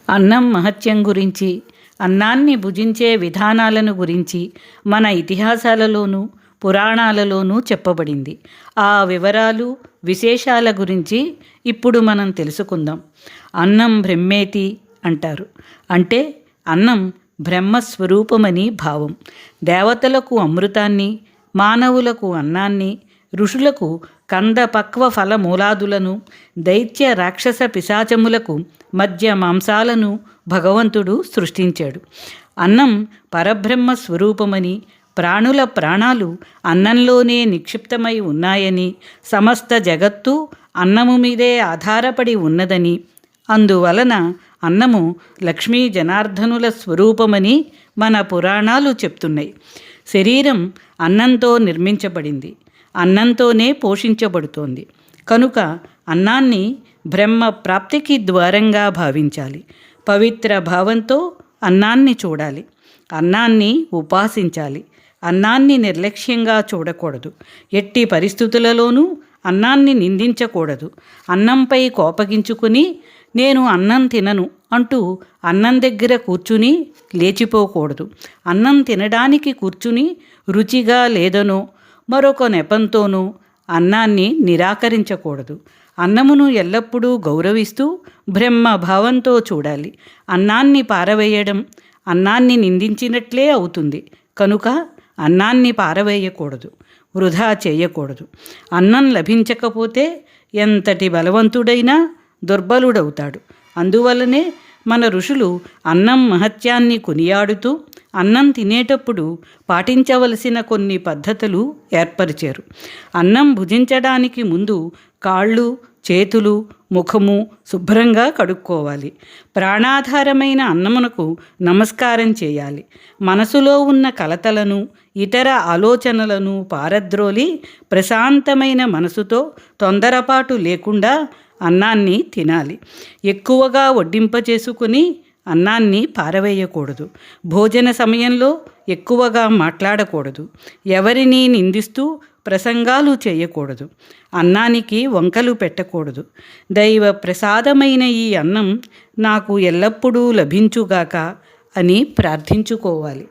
అన్నం మహత్యం గురించి, అన్నాన్ని భుజించే విధానాలను గురించి మన ఇతిహాసాలలోనూ పురాణాలలోనూ చెప్పబడింది. ఆ వివరాలు విశేషాల గురించి ఇప్పుడు మనం తెలుసుకుందాం. అన్నం బ్రహ్మేతి అంటారు. అంటే అన్నం బ్రహ్మస్వరూపమని భావం. దేవతలకు అమృతాన్ని, మానవులకు అన్నాన్ని, ఋషులకు కంద పక్వ ఫల మూలాదులను, దైత్య రాక్షస పిశాచములకు మధ్య మాంసాలను భగవంతుడు సృష్టించాడు. అన్నం పరబ్రహ్మ స్వరూపమని, ప్రాణుల ప్రాణాలు అన్నంలోనే నిక్షిప్తమై ఉన్నాయని, సమస్త జగత్తు అన్నము మీదే ఆధారపడి ఉన్నదని, అందువలన అన్నము లక్ష్మీ జనార్దనుల స్వరూపమని మన పురాణాలు చెప్తున్నాయి. శరీరం అన్నంతో నిర్మించబడింది, అన్నంతోనే పోషించబడుతోంది. కనుక అన్నాన్ని బ్రహ్మ ప్రాప్తికి ద్వారంగా భావించాలి. పవిత్ర భావంతో అన్నాన్ని చూడాలి, అన్నాన్ని ఉపాసించాలి. అన్నాన్ని నిర్లక్ష్యంగా చూడకూడదు. ఎట్టి పరిస్థితులలోనూ అన్నాన్ని నిందించకూడదు. అన్నంపై కోపగించుకుని నేను అన్నం తినను అంటూ అన్నం దగ్గర కూర్చుని లేచిపోకూడదు. అన్నం తినడానికి కూర్చుని రుచిగా లేదనో మరొక నెపంతోనూ అన్నాన్ని నిరాకరించకూడదు. అన్నమును ఎల్లప్పుడూ గౌరవిస్తూ బ్రహ్మ భావంతో చూడాలి. అన్నాన్ని పారవేయడం అన్నాన్ని నిందించినట్లే అవుతుంది. కనుక అన్నాన్ని పారవేయకూడదు, వృధా చేయకూడదు. అన్నం లభించకపోతే ఎంతటి బలవంతుడైనా దుర్బలుడవుతాడు. అందువలనే మన ఋషులు అన్నం మహత్యాన్ని కొనియాడుతూ అన్నం తినేటప్పుడు పాటించవలసిన కొన్ని పద్ధతులు ఏర్పరిచారు. అన్నం భుజించడానికి ముందు కాళ్ళు, చేతులు, ముఖము శుభ్రంగా కడుక్కోవాలి. ప్రాణాధారమైన అన్నమునకు నమస్కారం చేయాలి. మనసులో ఉన్న కలతలను, ఇతర ఆలోచనలను పారద్రోలి ప్రశాంతమైన మనసుతో తొందరపాటు లేకుండా అన్నాన్ని తినాలి. ఎక్కువగా వడ్డింపచేసుకుని అన్నాన్ని పారవేయకూడదు. భోజన సమయంలో ఎక్కువగా మాట్లాడకూడదు. ఎవరిని నిందిస్తూ ప్రసంగాలు చేయకూడదు. అన్నానికి వంకలు పెట్టకూడదు. దైవ ప్రసాదమైన ఈ అన్నం నాకు ఎల్లప్పుడూ లభించుగాక అని ప్రార్థించుకోవాలి.